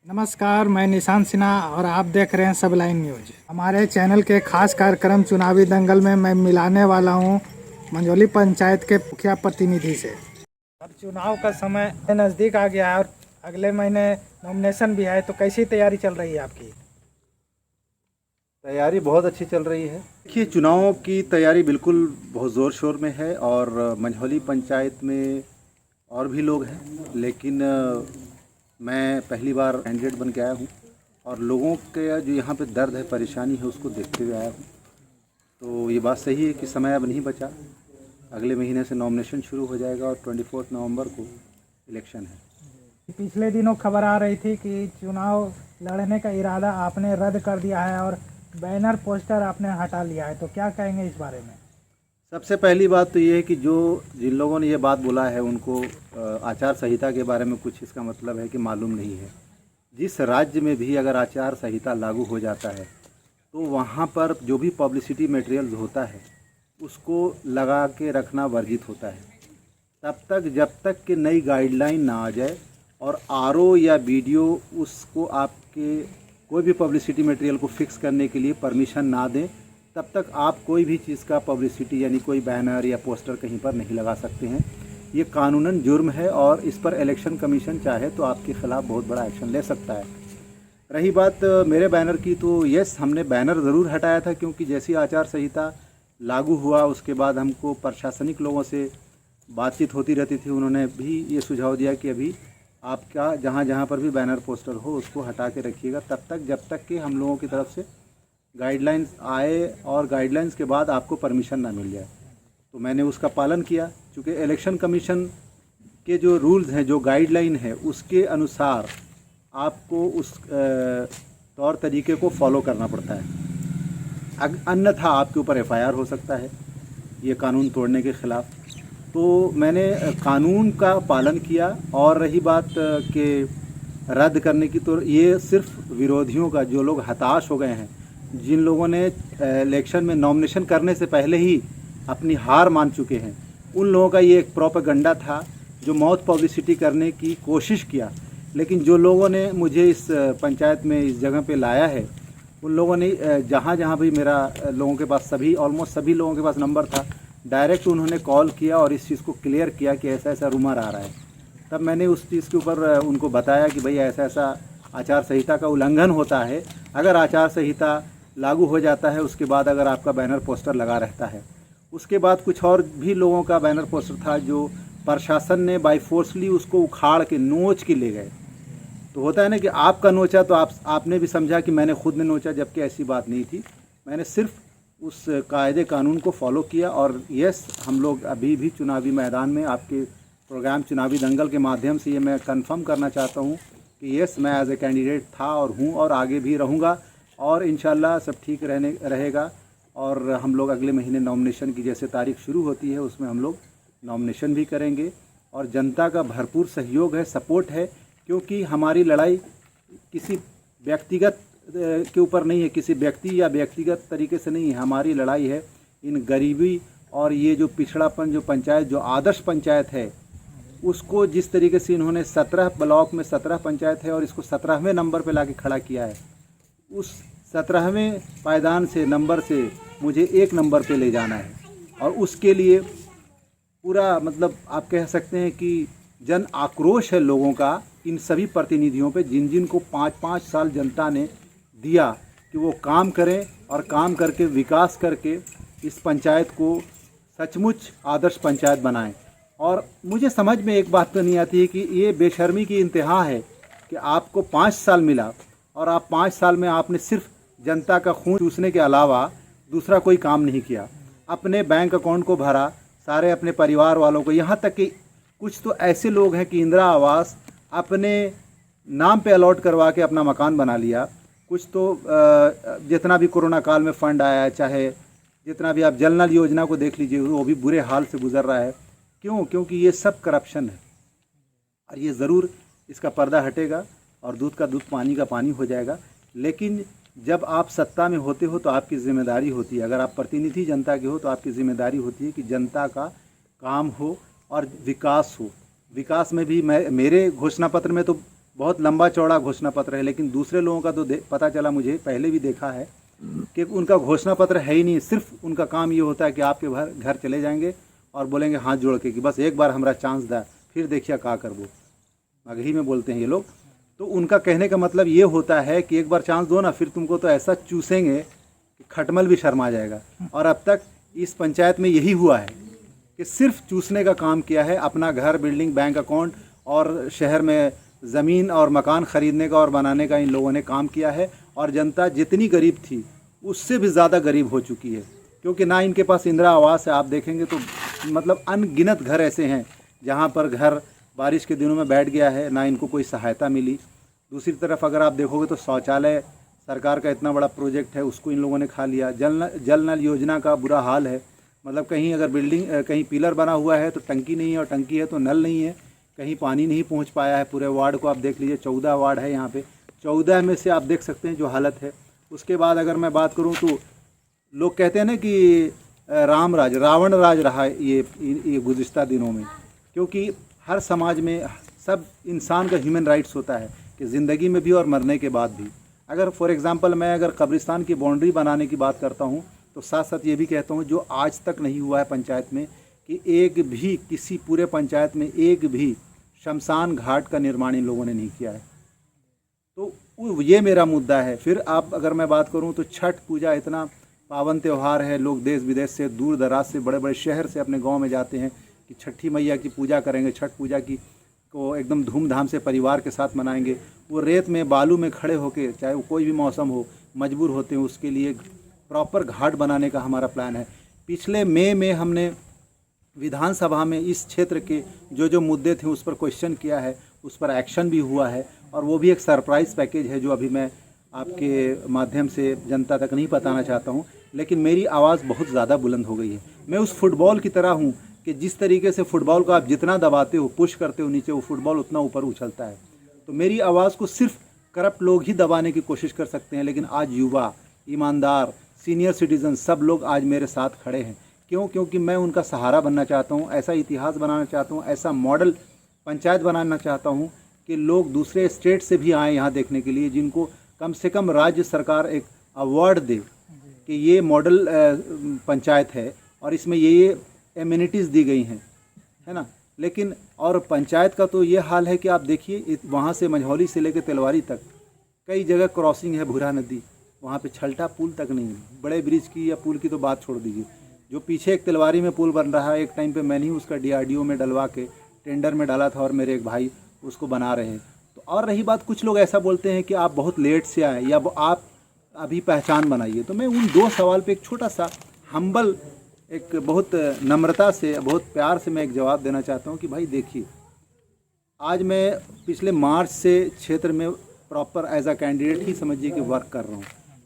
नमस्कार, मैं निशांत सिन्हा और आप देख रहे हैं सब लाइन न्यूज। हमारे चैनल के खास कार्यक्रम चुनावी दंगल में मैं मिलाने वाला हूं मंझौली पंचायत के मुखिया प्रतिनिधि से। अब चुनाव का समय नज़दीक आ गया है और अगले महीने नॉमिनेशन भी है, तो कैसी तैयारी चल रही है आपकी? तैयारी बहुत अच्छी चल रही है। देखिए, चुनाव की तैयारी बिल्कुल बहुत ज़ोर शोर में है और मंझौली पंचायत में और भी लोग हैं, लेकिन मैं पहली बार कैंडिडेट बन के आया हूँ और लोगों के जो यहाँ पे दर्द है, परेशानी है, उसको देखते हुए आया हूँ। तो ये बात सही है कि समय अब नहीं बचा। अगले महीने से नॉमिनेशन शुरू हो जाएगा और 24 नवंबर को इलेक्शन है। पिछले दिनों खबर आ रही थी कि चुनाव लड़ने का इरादा आपने रद्द कर दिया है और बैनर पोस्टर आपने हटा लिया है, तो क्या कहेंगे इस बारे में? सबसे पहली बात तो ये है कि जिन लोगों ने ये बात बोला है उनको आचार संहिता के बारे में कुछ इसका मतलब है कि मालूम नहीं है। जिस राज्य में भी अगर आचार संहिता लागू हो जाता है तो वहाँ पर जो भी पब्लिसिटी मटेरियल होता है उसको लगा के रखना वर्जित होता है, तब तक जब तक कि नई गाइडलाइन ना आ जाए और आरओ या वीडियो उसको आपके कोई भी पब्लिसिटी मटेरियल को फिक्स करने के लिए परमिशन ना दें, तब तक आप कोई भी चीज़ का पब्लिसिटी यानी कोई बैनर या पोस्टर कहीं पर नहीं लगा सकते हैं। ये कानूनन जुर्म है और इस पर इलेक्शन कमीशन चाहे तो आपके ख़िलाफ़ बहुत बड़ा एक्शन ले सकता है। रही बात मेरे बैनर की, तो यस, हमने बैनर ज़रूर हटाया था क्योंकि जैसी आचार संहिता लागू हुआ उसके बाद हमको प्रशासनिक लोगों से बातचीत होती रहती थी। उन्होंने भी ये सुझाव दिया कि अभी आपका जहाँ जहाँ पर भी बैनर पोस्टर हो उसको हटा के रखिएगा, तब तक जब तक कि हम लोगों की तरफ से गाइडलाइंस आए और गाइडलाइंस के बाद आपको परमिशन ना मिल जाए। तो मैंने उसका पालन किया, क्योंकि इलेक्शन कमीशन के जो रूल्स हैं, जो गाइडलाइन है, उसके अनुसार आपको उस तौर तरीके को फॉलो करना पड़ता है। अन्यथा आपके ऊपर एफआईआर हो सकता है ये कानून तोड़ने के ख़िलाफ़। तो मैंने कानून का पालन किया। और रही बात के रद्द करने की, तो ये सिर्फ विरोधियों का, जो लोग हताश हो गए हैं, जिन लोगों ने इलेक्शन में नॉमिनेशन करने से पहले ही अपनी हार मान चुके हैं, उन लोगों का ये एक प्रोपेगेंडा था जो मौत पब्लिसिटी करने की कोशिश किया। लेकिन जो लोगों ने मुझे इस पंचायत में इस जगह पे लाया है, उन लोगों ने जहाँ जहाँ भी मेरा लोगों के पास ऑलमोस्ट सभी लोगों के पास नंबर था, डायरेक्ट उन्होंने कॉल किया और इस चीज़ को क्लियर किया कि ऐसा ऐसा रूमर आ रहा है। तब मैंने उस चीज़ के ऊपर उनको बताया कि भाई ऐसा ऐसा आचार संहिता का उल्लंघन होता है। अगर आचार संहिता लागू हो जाता है उसके बाद अगर आपका बैनर पोस्टर लगा रहता है, उसके बाद कुछ और भी लोगों का बैनर पोस्टर था जो प्रशासन ने बाय फोर्सली उसको उखाड़ के नोच के ले गए। तो होता है ना कि आपका नोचा तो आपने भी समझा कि मैंने खुद ने नोचा, जबकि ऐसी बात नहीं थी। मैंने सिर्फ उस कायदे कानून को फॉलो किया। और यस, हम लोग अभी भी चुनावी मैदान में, आपके प्रोग्राम चुनावी दंगल के माध्यम से ये मैं कंफर्म करना चाहता हूँ कि यस, मैं एज ए कैंडिडेट था और हूँ और आगे भी रहूँगा और इंशाल्लाह सब ठीक रहेगा। और हम लोग अगले महीने नॉमिनेशन की जैसे तारीख शुरू होती है उसमें हम लोग नॉमिनेशन भी करेंगे। और जनता का भरपूर सहयोग है, सपोर्ट है, क्योंकि हमारी लड़ाई किसी व्यक्तिगत के ऊपर नहीं है, किसी व्यक्ति या व्यक्तिगत तरीके से नहीं है। हमारी लड़ाई है इन गरीबी और ये जो पिछड़ापन, जो पंचायत, जो आदर्श पंचायत है, उसको जिस तरीके से इन्होंने 17 ब्लॉक में 17 पंचायत है और इसको 17वें नंबर पे लाके खड़ा किया है, उस 17वें पायदान से, नंबर से मुझे 1 नंबर पे ले जाना है। और उसके लिए पूरा, मतलब आप कह सकते हैं कि जन आक्रोश है लोगों का इन सभी प्रतिनिधियों पे, जिन जिन को 5-5 साल जनता ने दिया कि वो काम करें और काम करके विकास करके इस पंचायत को सचमुच आदर्श पंचायत बनाएं। और मुझे समझ में एक बात तो नहीं आती है कि ये बेशर्मी की इंतहा है कि आपको 5 साल मिला और आप 5 साल में आपने सिर्फ जनता का खून चूसने के अलावा दूसरा कोई काम नहीं किया। अपने बैंक अकाउंट को भरा, सारे अपने परिवार वालों को, यहाँ तक कि कुछ तो ऐसे लोग हैं कि इंदिरा आवास अपने नाम पे अलॉट करवा के अपना मकान बना लिया। कुछ तो जितना भी कोरोना काल में फ़ंड आया है, चाहे जितना भी आप जल नल योजना को देख लीजिए, वो भी बुरे हाल से गुजर रहा है। क्यों? क्योंकि ये सब करप्शन है और ये ज़रूर इसका पर्दा हटेगा और दूध का दूध, पानी का पानी हो जाएगा। लेकिन जब आप सत्ता में होते हो तो आपकी ज़िम्मेदारी होती है, अगर आप प्रतिनिधि जनता के हो तो आपकी ज़िम्मेदारी होती है कि जनता का काम हो और विकास हो। विकास में भी मेरे घोषणा पत्र में तो बहुत लंबा चौड़ा घोषणा पत्र है, लेकिन दूसरे लोगों का तो पता चला, मुझे पहले भी देखा है कि उनका घोषणा पत्र है ही नहीं। सिर्फ उनका काम ये होता है कि आपके घर चले जाएंगे और बोलेंगे हाथ जोड़ के कि बस एक बार हमारा चांस दा, फिर देखिए का करबो, मगही में बोलते हैं ये लोग। तो उनका कहने का मतलब ये होता है कि एक बार चांस दो ना, फिर तुमको तो ऐसा चूसेंगे कि खटमल भी शर्मा जाएगा। और अब तक इस पंचायत में यही हुआ है कि सिर्फ चूसने का काम किया है, अपना घर, बिल्डिंग, बैंक अकाउंट और शहर में ज़मीन और मकान ख़रीदने का और बनाने का इन लोगों ने काम किया है। और जनता जितनी गरीब थी उससे भी ज़्यादा गरीब हो चुकी है, क्योंकि ना इनके पास इंदिरा आवास है। आप देखेंगे तो मतलब अनगिनत घर ऐसे हैं जहाँ पर घर बारिश के दिनों में बैठ गया है, ना इनको कोई सहायता मिली। दूसरी तरफ अगर आप देखोगे तो शौचालय सरकार का इतना बड़ा प्रोजेक्ट है, उसको इन लोगों ने खा लिया। जल नल योजना का बुरा हाल है, मतलब कहीं अगर बिल्डिंग कहीं पिलर बना हुआ है तो टंकी नहीं है, और टंकी है तो नल नहीं है, कहीं पानी नहीं पहुंच पाया है। पूरे वार्ड को आप देख लीजिए, 14 वार्ड है यहाँ पे, 14 में से आप देख सकते हैं जो हालत है। उसके बाद अगर मैं बात करूँ तो लोग कहते हैं ना कि रावण राज रहा है ये गुज़िश्ता दिनों में, क्योंकि हर समाज में सब इंसान का ह्यूमन राइट्स होता है कि ज़िंदगी में भी और मरने के बाद भी। अगर फॉर एग्ज़ाम्पल मैं अगर कब्रिस्तान की बाउंड्री बनाने की बात करता हूँ तो साथ साथ ये भी कहता हूँ, जो आज तक नहीं हुआ है पंचायत में कि एक भी किसी पूरे पंचायत में एक भी शमशान घाट का निर्माण इन लोगों ने नहीं किया है। तो ये मेरा मुद्दा है। फिर आप अगर मैं बात करूँ तो छठ पूजा इतना पावन त्यौहार है, लोग देश विदेश से, दूर दराज से, बड़े बड़े शहर से अपने गांव में जाते हैं कि छठी मैया की पूजा करेंगे। छठ पूजा की को एकदम धूमधाम से परिवार के साथ मनाएंगे। वो रेत में बालू में खड़े होकर, चाहे वो कोई भी मौसम हो, मजबूर होते हैं। उसके लिए प्रॉपर घाट बनाने का हमारा प्लान है। पिछले मई में हमने विधानसभा में इस क्षेत्र के जो मुद्दे थे उस पर क्वेश्चन किया है, उस पर एक्शन भी हुआ है, और वो भी एक सरप्राइज़ पैकेज है जो अभी मैं आपके माध्यम से जनता तक नहीं बताना चाहता हूँ। लेकिन मेरी आवाज़ बहुत ज़्यादा बुलंद हो गई है। मैं उस फुटबॉल की तरह हूँ कि जिस तरीके से फुटबॉल को आप जितना दबाते हो, पुश करते हो नीचे, वो फुटबॉल उतना ऊपर उछलता है। तो मेरी आवाज़ को सिर्फ करप्ट लोग ही दबाने की कोशिश कर सकते हैं, लेकिन आज युवा, ईमानदार, सीनियर सिटीज़न सब लोग आज मेरे साथ खड़े हैं। क्यों? क्योंकि मैं उनका सहारा बनना चाहता हूँ, ऐसा इतिहास बनाना चाहता हूँ, ऐसा मॉडल पंचायत बनाना चाहता हूँ कि लोग दूसरे स्टेट से भी आएँ यहाँ देखने के लिए, जिनको कम से कम राज्य सरकार एक अवार्ड दे कि ये मॉडल पंचायत है और इसमें ये एमिनिटीज़ दी गई हैं, है ना। लेकिन और पंचायत का तो ये हाल है कि आप देखिए, वहाँ से मंझौली से लेकर तिलवारी तक कई जगह क्रॉसिंग है, भूरा नदी, वहाँ पे छलटा पुल तक नहीं है। बड़े ब्रिज की या पुल की तो बात छोड़ दीजिए, जो पीछे एक तिलवारी में पुल बन रहा है, एक टाइम पे मैंने ही उसका DRDO में डलवा के टेंडर में डाला था और मेरे एक भाई उसको बना रहे हैं। तो और रही बात, कुछ लोग ऐसा बोलते हैं कि आप बहुत लेट से आए या आप अभी पहचान बनाइए। तो मैं उन दो सवाल पे एक छोटा सा हम्बल, एक बहुत नम्रता से, बहुत प्यार से मैं एक जवाब देना चाहता हूँ कि भाई देखिए, आज मैं पिछले मार्च से क्षेत्र में प्रॉपर एज अ कैंडिडेट ही समझिए कि वर्क कर रहा हूँ।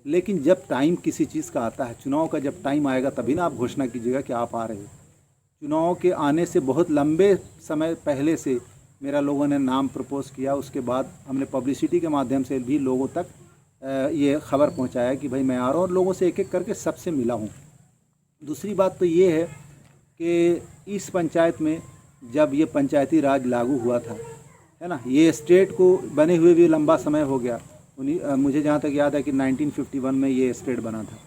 लेकिन जब टाइम किसी चीज़ का आता है, चुनाव का जब टाइम आएगा तभी ना आप घोषणा कीजिएगा कि आप आ रहे हो। चुनाव के आने से बहुत लंबे समय पहले से मेरा लोगों ने नाम प्रपोज़ किया, उसके बाद हमने पब्लिसिटी के माध्यम से भी लोगों तक ये खबर पहुंचाया कि भाई मैं आ रहा हूँ, और लोगों से एक एक करके सबसे मिला हूँ। दूसरी बात तो ये है कि इस पंचायत में जब ये पंचायती राज लागू हुआ था, है ना, ये स्टेट को बने हुए भी लंबा समय हो गया। मुझे जहाँ तक याद है कि 1951 में ये स्टेट बना था।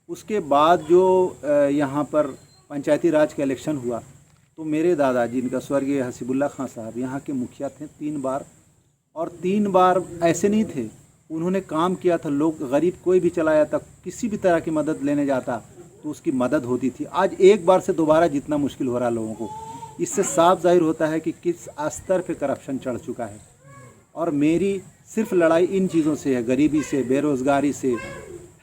उसके बाद जो यहाँ पर पंचायती राज का इलेक्शन हुआ तो मेरे दादाजी, इनका स्वर्गीय हसीबुल्ला खां साहब, यहाँ के मुखिया थे 3 बार, और 3 बार ऐसे नहीं थे, उन्होंने काम किया था। लोग गरीब कोई भी चला जाता, किसी भी तरह की मदद लेने जाता तो उसकी मदद होती थी। आज एक बार से दोबारा जितना मुश्किल हो रहा है लोगों को, इससे साफ जाहिर होता है कि किस स्तर पे करप्शन चढ़ चुका है। और मेरी सिर्फ लड़ाई इन चीज़ों से है, गरीबी से, बेरोज़गारी से,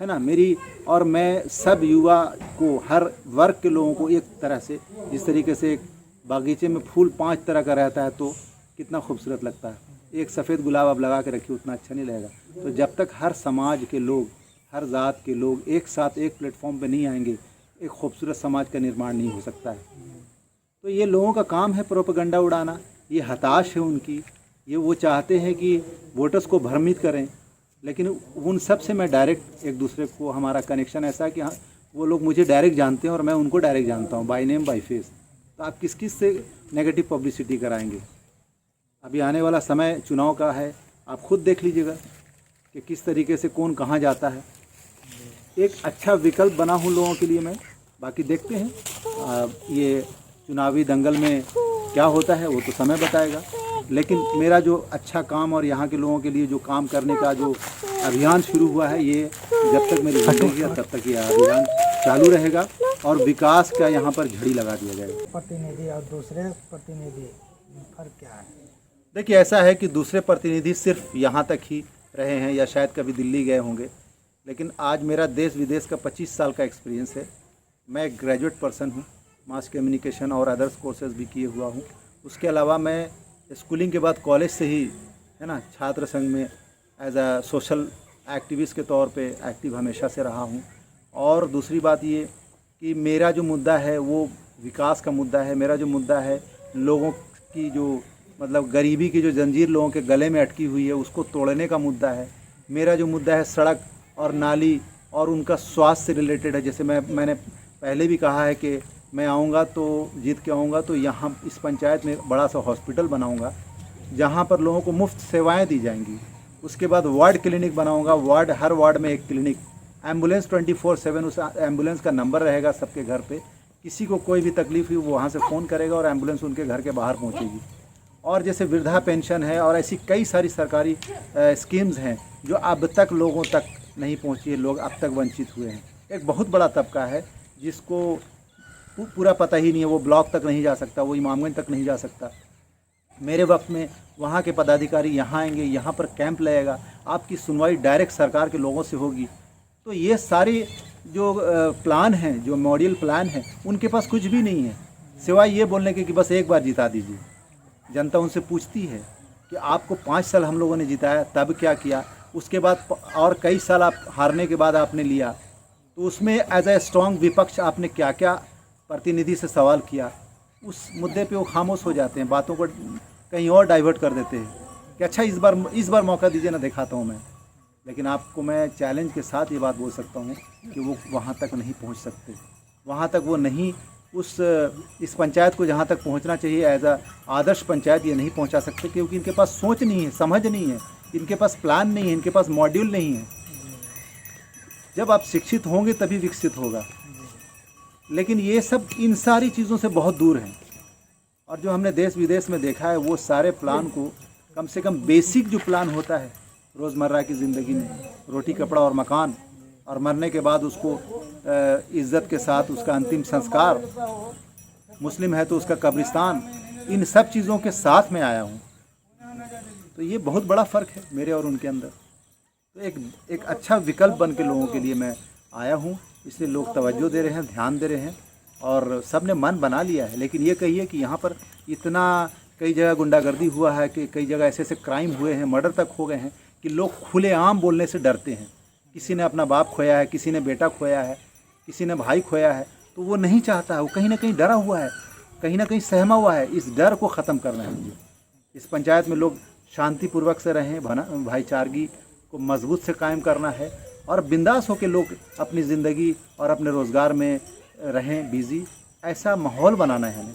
है ना। मेरी और मैं सब युवा को, हर वर्ग के लोगों को एक तरह से, जिस तरीके से एक बागीचे में फूल 5 तरह का रहता है तो कितना खूबसूरत लगता है, एक सफ़ेद गुलाब आप लगा के रखिए उतना अच्छा नहीं लगेगा। तो जब तक हर समाज के लोग, हर जात के लोग एक साथ एक प्लेटफॉर्म पे नहीं आएंगे, एक खूबसूरत समाज का निर्माण नहीं हो सकता है। तो ये लोगों का काम है प्रोपेगेंडा उड़ाना, ये हताश है उनकी, ये वो चाहते हैं कि वोटर्स को भ्रमित करें। लेकिन उन सब से मैं डायरेक्ट, एक दूसरे को हमारा कनेक्शन ऐसा है कि हाँ, वो लोग मुझे डायरेक्ट जानते हैं और मैं उनको डायरेक्ट जानता हूँ, बाय नेम बाय फेस। तो आप किस किस से नेगेटिव पब्लिसिटी कराएंगे? अभी आने वाला समय चुनाव का है, आप खुद देख लीजिएगा कि किस तरीके से कौन कहाँ जाता है। एक अच्छा विकल्प बना हूँ लोगों के लिए मैं। बाकी देखते हैं ये चुनावी दंगल में क्या होता है वो तो समय बताएगा, लेकिन मेरा जो अच्छा काम और यहाँ के लोगों के लिए जो काम करने का जो अभियान शुरू हुआ है, ये जब तक मेरी जिंदगी है तब तक ये अभियान चालू रहेगा और विकास का यहाँ पर झड़ी लगा दिया जाएगा। प्रतिनिधि और दूसरे प्रतिनिधि फर्क क्या है? देखिए, ऐसा है कि दूसरे प्रतिनिधि सिर्फ यहाँ तक ही रहे हैं या शायद कभी दिल्ली गए होंगे, लेकिन आज मेरा देश विदेश का 25 साल का एक्सपीरियंस है। मैं एक ग्रेजुएट पर्सन हूँ, मास कम्युनिकेशन और अदर्स कोर्सेज भी किए हुआ हूँ। उसके अलावा मैं स्कूलिंग के बाद कॉलेज से ही है ना छात्र संघ में एज अ सोशल एक्टिविस्ट के तौर पे एक्टिव हमेशा से रहा हूँ। और दूसरी बात ये कि मेरा जो मुद्दा है वो विकास का मुद्दा है। मेरा जो मुद्दा है लोगों की जो मतलब गरीबी की जो जंजीर लोगों के गले में अटकी हुई है उसको तोड़ने का मुद्दा है। मेरा जो मुद्दा है सड़क और नाली और उनका स्वास्थ्य से रिलेटेड है। जैसे मैंने पहले भी कहा है कि मैं आऊँगा तो जीत के आऊँगा तो यहाँ इस पंचायत में बड़ा सा हॉस्पिटल बनाऊँगा जहाँ पर लोगों को मुफ्त सेवाएं दी जाएंगी। उसके बाद वार्ड क्लिनिक बनाऊँगा, हर वार्ड में एक क्लिनिक, एम्बुलेंस 24/7, उस एम्बुलेंस का नंबर रहेगा सबके घर पे। किसी को कोई भी तकलीफ हुई वो वहाँ से फ़ोन करेगा और एम्बुलेंस उनके घर के बाहर पहुँचेगी। और जैसे वृद्धा पेंशन है और ऐसी कई सारी सरकारी स्कीम्स हैं जो अब तक लोगों तक नहीं पहुँची है, लोग अब तक वंचित हुए हैं। एक बहुत बड़ा तबका है जिसको पूरा पता ही नहीं है, वो ब्लॉक तक नहीं जा सकता, वो इमामगंज तक नहीं जा सकता। मेरे वक्त में वहाँ के पदाधिकारी यहाँ आएंगे, यहाँ पर कैंप लगेगा, आपकी सुनवाई डायरेक्ट सरकार के लोगों से होगी। तो ये सारे जो प्लान हैं, जो मॉडल प्लान हैं, उनके पास कुछ भी नहीं है सिवाय ये बोलने के कि बस एक बार जिता दीजिए। जनता उनसे पूछती है कि आपको 5 साल हम लोगों ने जिताया, तब क्या किया, उसके बाद और कई साल आप हारने के बाद आपने लिया, तो उसमें एज ए स्ट्रॉन्ग विपक्ष आपने क्या क्या प्रतिनिधि से सवाल किया। उस मुद्दे पे वो खामोश हो जाते हैं, बातों को कहीं और डाइवर्ट कर देते हैं कि अच्छा इस बार मौका दीजिए ना, दिखाता हूँ मैं। लेकिन आपको मैं चैलेंज के साथ ये बात बोल सकता हूँ कि वो वहाँ तक नहीं पहुँच सकते। वहाँ तक वो नहीं, इस पंचायत को जहाँ तक पहुँचना चाहिए एज अ आदर्श पंचायत ये नहीं पहुँचा सकते, क्योंकि इनके पास सोच नहीं है, समझ नहीं है, इनके पास प्लान नहीं है, इनके पास मॉड्यूल नहीं है। जब आप शिक्षित होंगे तभी विकसित होगा, लेकिन ये सब इन सारी चीज़ों से बहुत दूर हैं। और जो हमने देश विदेश में देखा है वो सारे प्लान को कम से कम बेसिक जो प्लान होता है रोज़मर्रा की ज़िंदगी में, रोटी कपड़ा और मकान, और मरने के बाद उसको इज़्ज़त के साथ उसका अंतिम संस्कार, मुस्लिम है तो उसका कब्रिस्तान, इन सब चीज़ों के साथ में आया हूँ। तो ये बहुत बड़ा फ़र्क है मेरे और उनके अंदर। तो एक अच्छा विकल्प बन के लोगों के लिए मैं आया हूँ, इसलिए लोग तवज्जो दे रहे हैं, ध्यान दे रहे हैं और सब ने मन बना लिया है। लेकिन ये कहिए कि यहाँ पर इतना कई जगह गुंडागर्दी हुआ है कि कई जगह ऐसे क्राइम हुए हैं, मर्डर तक हो गए हैं कि लोग खुलेआम बोलने से डरते हैं। किसी ने अपना बाप खोया है, किसी ने बेटा खोया है, किसी ने भाई खोया है, तो वो नहीं चाहता है, वो कहीं ना कहीं डरा हुआ है, कहीं ना कहीं सहमा हुआ है। इस डर को ख़त्म करना है मुझे। इस पंचायत में लोग शांतिपूर्वक से रहें, भाईचारगी को मजबूत से कायम करना है और बिंदास होकर लोग अपनी ज़िंदगी और अपने रोज़गार में रहें बिज़ी, ऐसा माहौल बनाना है हमें।